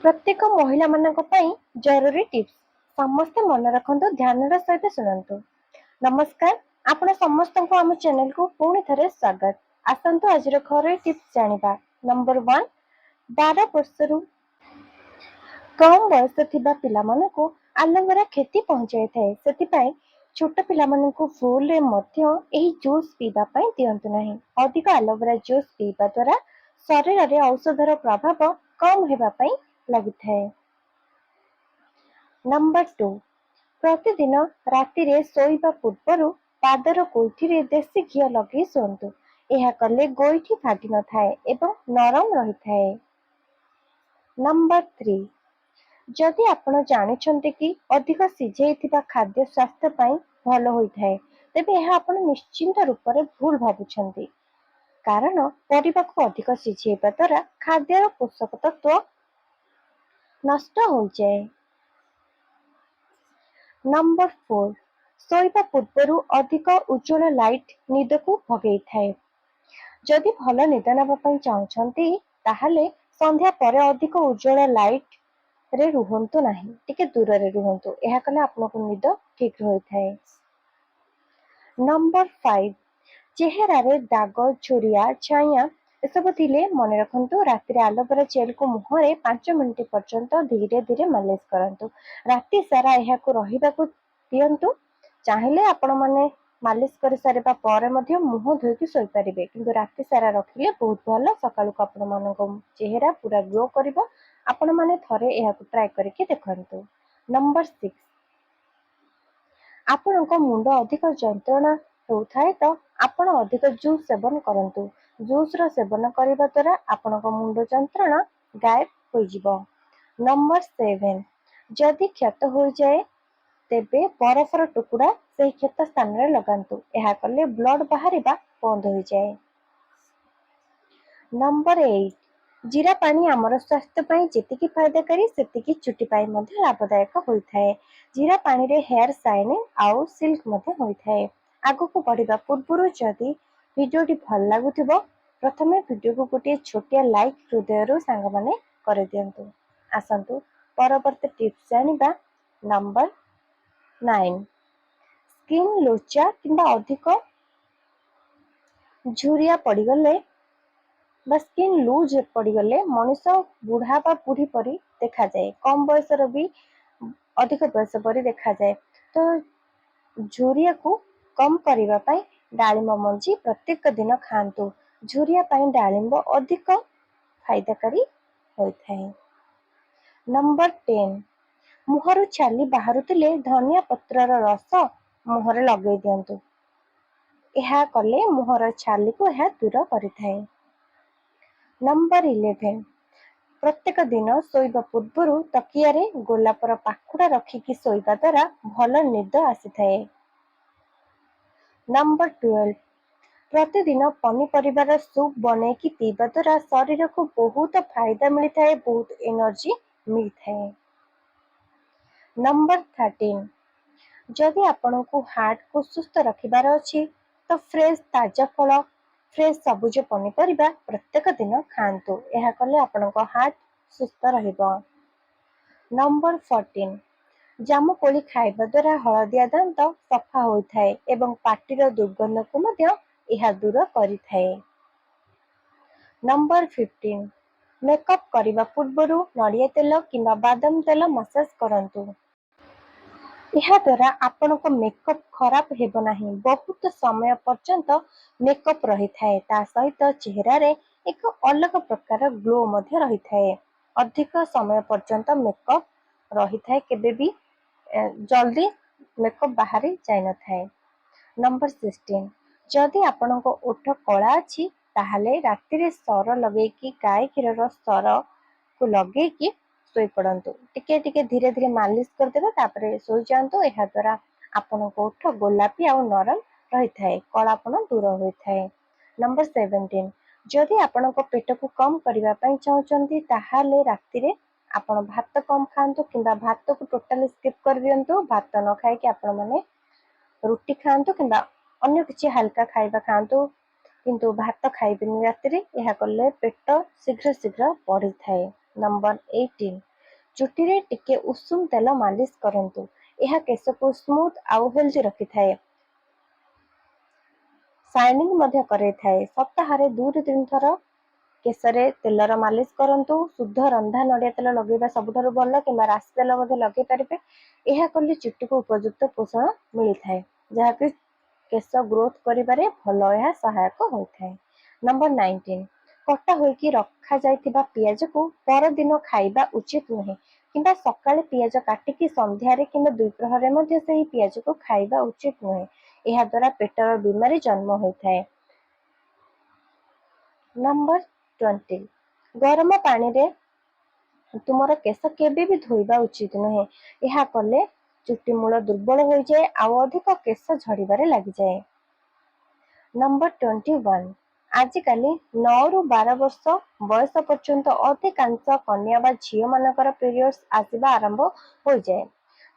प्रत्येक महिला मानक पई जरूरी टिप्स समस्ते मन रखंतु ध्यान सहित शुणु। नमस्कार आपण समस्त को आम चैनल को पुणी थे स्वागत। आसतु आज घर टिप्स जानिबा। नंबर 1 12 वर्ष कम बयस थिबा पिला मानकु एलोवेरा क्षति पहुंचाई थाए सेतिपई छोट पिला मानकु फूल रे मध्य एही जूस पीबा पई दियंतु नाही। अधिक एलोवेरा जूस पीबा द्वारा शरीर रे औषधर प्रभाव कम हेबा पई लगिथाए। नंबर 2 प्रतिदिन राति रे सोइबा पूर्वरु पादर गोइठी रे देसी घिया लगे सोंतु। एहा कले गोइठी फाटी न थाए एवं नरम रही थाए। नंबर 3 जदि आपण जानिछन्ते कि अधिक सिझेइथिबा खाद्य स्वास्थ्य पई भलो होइथाए तेबे एहा आपण निश्चिंत रूप रे भूल भाबुछन्ते। कारण परिबा को अधिक सिझेइबा द्वारा खाद्यर पोषक तत्व नष्ट हो जाए। नंबर 4 सोइबा पूर्वरु अधिक उज्जवल लाइट निद को भगेई थाए। जदि भल निद नबा पई चाहुछन्ते ताहाले संध्या परे अधिक उज्जवल लाइट रे रुहंतु नाही, टिके दूर रे रुहंतु। एहा कले आपनको निद ठीक होइथाए। नंबर 5 चेहरा रे दाग झुरिया छाया एसबु थिले मन रखंतु राति रे एलोवेरा जेल को मुह रे 5 मिनिट पर्यंत धीरे धीरे मालिश करंतु। राति सारा एहा को रहिबा को दियंतु। चाहिले आपण माने मालिश कर सारिबा परे मध्ये मुह धोई के सोई परिबे, किंतु राति सारा रखिले बहुत भलो। सकाळु को आपण मानको चेहरा पूरा ग्लो करबो। आपण माने थरे एहा को ट्राई करके देखंतु। नंबर 6 आपणको मुंड अधिक जंत्रणा होउथाए तो आपण अधिक जूस सेवन करंतु। जूस रो सेवन करिबा द्वारा आपणको मुंड जंत्रणा गायब हो जिवो। नंबर 7 जदि क्षत हो जाए तेबे बरफर टुकुड़ा से क्षत स्थान रे लगांतु। एहा कले ब्लड बाहरिबा बंद हो जाए। नंबर 8 जीरा पानी आमर स्वास्थ्य पई जेतिकी फायदाकारी सेतिकी चुटी पई मध्ये लाभदायक होइथाए। जीरा पानी रे हेयर शाइनिंग आउ सिल्क मध्ये होइथाए। आगु को बढ़िबा पूर्वरु जदि वीडियोटी भल लागुथिबो प्रथमे वीडियो को गोटे छोटिया लाइक हृदयरु सांग माने कर दियंतु। आसंतु परवर्ती टिप्स जानिबा। नंबर 9 स्किन लोचा किंबा अधिक झुरिया पड़गले स्किन लूज पड़गले मनीष बुढ़ा बा बुढ़ी परी देखा जाए। कम बयस भी अधिक बयस परी देखा जाए। तो झुरिया को कम करबा पई डालिम मंजी प्रत्येक दिन खांतु। झुरिया पई डालिम अधिक फायदाकारी होइथाए। नंबर 10 मुहरु छाली बाहरुतिले धनिया पत्रर रस मुहरे लगे दियंतु। एहा कले मुहर छाली को एहा दूर करिथाए। नंबर 11 प्रत्येक दिन सोइबा पूर्वरु तकिया रे गोलापर पाखुड़ा रखिकी सोइबा द्वारा भल निद आसीथाए। नंबर 12 प्रतिदिन पनीपरिबार सूप बनेकी पीबा द्वारा शरीर को बहुत फायदा मिलता है, बहुत एनर्जी मिलता है। नंबर 13 जदि आपण को हार्ट को सुस्थ रखिबार अछि तो फ्रेश ताजा फल फ्रेश सबुज पनीपरिबा प्रत्येक दिन खांतु। एहा कले आपनको हार्ट सुस्थ रहिबो। नंबर 14 जामु कोली खाइबा द्वारा हळदिया दांत सफा होइथाए एवं पाटीर दुर्गंध को मध्य एहा दूर करिथाए। नंबर 15 मेकअप करिबा पूर्वरु नड़िया तेल किंबा बादाम तेल मसाज करंतु। एहा द्वारा आपनको मेकअप खराब हेबो नाही, बहुत समय पर्यंत मेकअप रही थाए। ता सहित चेहरा रे एक अलग प्रकार ग्लो मध्य रही थाए। अधिक समय पर्यंत मेकअप रही थाए, केबे भी जल्दी मेकअप बाहरी जाय न थाए। नंबर 16 जदि आपनको ओठ कला अछि ताहाले राति रे सर लगेकी गाय क्षीर सर को लगेकी सोई पड़ंतु। टिके टिके धीरे धीरे मालिश कर देबे तापरे सोई जांतु। एहा द्वारा आपनको ओठ गोलापी आ नरम रही थाए, कलापन दूर होई थाए। नंबर 17 जदि आपनको पेट को कम करबा पई चाहउचंती ताहाले राति रे आपण भात कम खांतु किंबा भात को टोटली स्किप कर दियंतु। भात न खाइ कि आपण माने रुटी खांतु किंबा अन्य किछि हल्का खाइबा खांतु, किंतु भात खाइबेनी राति रे। एहा करले पेट शीघ्र शीघ्र बढ़ी थाए। नंबर 18 चुटी टिके उषुम तेल मालिश करंतु। यह केश को स्मूथ आउ हेल्दी रखि थाए। शाइनिंग मध्य करे थाए। सप्ताह 2-3 थर केशरे तेलर मालिश करंतु। शुद्ध रंधा नड़िया तेल लगेबा सबुठारु भल किंबा राशि तेल मध्य लगे पारिबे। यह कले चुट्टी को उपयुक्त पोषण मिली थाए जहाँकि केश ग्रोथ करिबारे भल यह सहायक होइथाए। नंबर 19 कटा होइकी रखा जाइथिबा पियाज को पर दिन खाइबा उचित नुहे किंबा सकाळे पियाज काटिकी संध्यारे किंबा दुपहरे मध्य सही पियाज को खाइबा उचित नुहे। यह द्वारा पेटर बीमारी जन्म होइथाए। नंबर 20 गरम पानी रे तुमर केश केबे भी धोइबा उचित नुहे। यह कले चुट्टी मूल दुर्बल हो जाए आउ अधिक केश झड़िबारे लागि जाए। नंबर 21 आजिकाली 9-12 वर्ष बयस पर्यंत अधिकांश कन्या बा झील मानकर पीरियड्स आसिबा आरंभ हो जाए।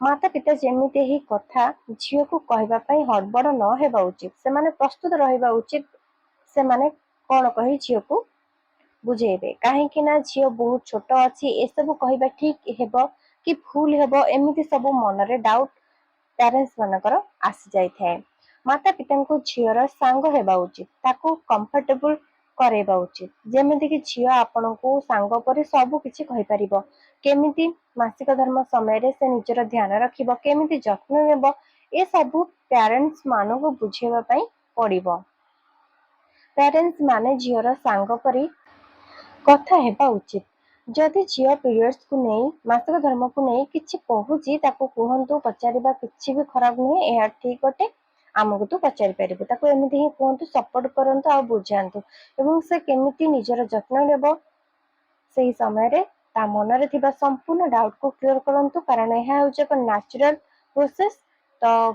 माता पिता जेमिति ही कथा झील को कहबा पई हड़बड़ न हेबा उचित। से माने प्रस्तुत रहिबा उचित। से माने कोन कहि झील को बुझेबे काहेकि ना झील बहुत छोट अछि ए सब कहबा ठीक हेबो कि भूल हेबो एमिति सब मन रे डाउट पेरेंट्स मानकर आसी जाई थाए। माता पिता को झीर सांग हेबा उचित। ताको कंफर्टेबल करेबा उचित जेमिति कि झील आपन को सांग परि सब किछि कहि परिबो। केमिति मासिक धर्म समय रे से निजर ध्यान रखिबो केमिति जत्न नेबो ए सब पेरेंट्स मानो को बुझेबा पई पड़िबो। पेरेंट्स माने झीर सांग परि कथा हेबा उचित। जदि झील पीरियड्स को नहीं मासिक धर्म को नहीं किछि कहूची ताको कुहंतु पचारिबा किछि भी खराब नहीं एहा ठीक अटे आमको तू पचारि परिबो ताको एमिति ही कुहंतु सपोर्ट करंतु आ बुझांतु एवं से केमिति निजर जत्न नेबो सही समय रे ता मन रे थिबा संपूर्ण डाउट को क्लियर करंतु कारण एहा होचे एक नेचुरल प्रोसेस। तो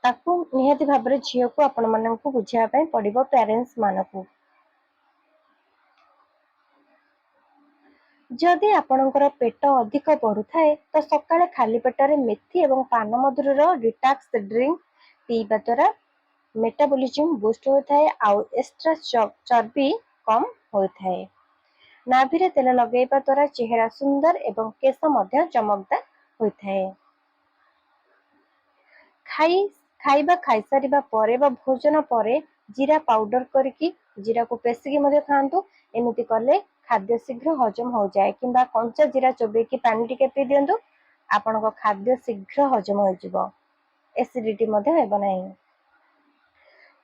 ताको निहाती भाबरे झील को आपण माननकु बुझिया पई पड़िबो पेरेंट्स मानकु। जदि आपणकर पेट अधिक बढ़ुए तो सकाळे खाली पेटरे मेथी एवं पान मधुर डिटॉक्स ड्रिंक पीवा द्वारा मेटाबॉलिज्म बूस्ट होता है आउ एक्स्ट्रा चर्बी कम होता है। नाभि रे तेल लगेଇବା द्वारा चेहरा सुंदर एवं केश मध्य चमकदार होता है। खाइबा खाइसारिबा परे बा भोजन परे जीरा पाउडर करके जीरा को पेसिकी मध्य खांतु। एमिति कले खाद्य शीघ्र हजम हो जाए किंबा कंचा जीरा चोबेकी पानी टिके पी दियंतु आपनको खाद्य शीघ्र हजम हो जिवो एसिडिटी मध्य हेबो नाही।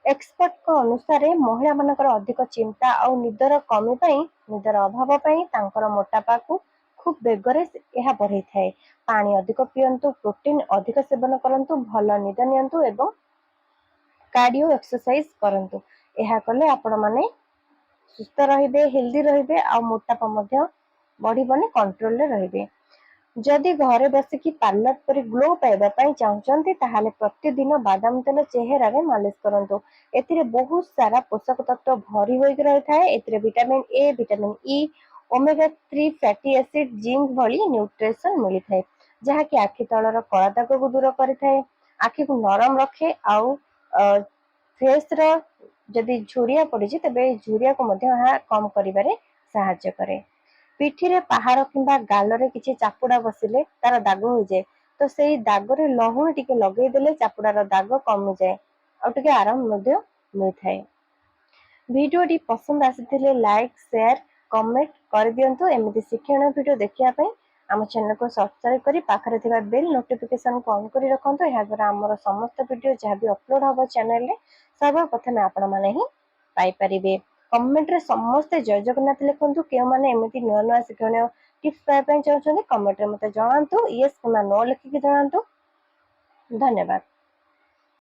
एक्सपर्ट को अनुसार महिला मानकर अधिक चिंता और निदर कमी पई निदर अभाव पई तांकर मोटापा को खूब बेगरे यह बढ़ई थाए। पानी अधिक पियंतु प्रोटीन अधिक सेवन करंतु भल निद नियंतु एवं कार्डियो एक्सरसाइज करंतु। यह कले आपण माने सुस्थ रहिबे हेल्दी रहिबे आ मोटापा मध्य बढ़िबने कंट्रोल रे रहिबे। जदि घरे बसिकी पार्लर पर ग्लो पाइबा पई चाहउचंती ताहाले प्रतिदिन बादाम तेल चेहरा रे मालिश करंतु। एथिरे बहुत सारा पोषक तत्व भरी होई रही थाए। एथिरे vitamin A vitamin E omega 3 fatty acid zinc भली न्यूट्रिशन मिली थाए जहा कि आखि तलर कला दाग को दूर करि थाए आखि को नरम रखे आउ फेस रो जदि झुरिया पड़िछि तबे झुरिया को मध्य हा कम करिबारे सहायता करे। पिठी रे पहाड़ किंबा गाल रे किछि चापुड़ा बसिले तार दाग हो जाए तो सेही दाग रे लहुण टिके लगेई देले चापुड़ार दाग कमी जाए और टिके आराम मध्य मिलथाए। वीडियो टी पसंद आसिथिले लाइक शेयर कमेंट कर दियंतु। एमिति शिक्षण वीडियो देखिया पई आम चैनल को सब्सक्राइब करी पाखरे थिबा बेल नोटिफिकेशन को ऑन करी रखंतु। या द्वारा हमर समस्त वीडियो जहाँ भी अपलोड हबो चैनल रे सर्वप्रथम आपण माने ही पाई परिबे। कमेंट रे समस्त जय जगन्नाथ लिखंतु के माने एमिति नुआ नुआ शिक्षण टिप्स पाई पई चाहछन्ती कमेंट रे मते जणांतु यस किमा नो लिखि के जणांतु। धन्यवाद।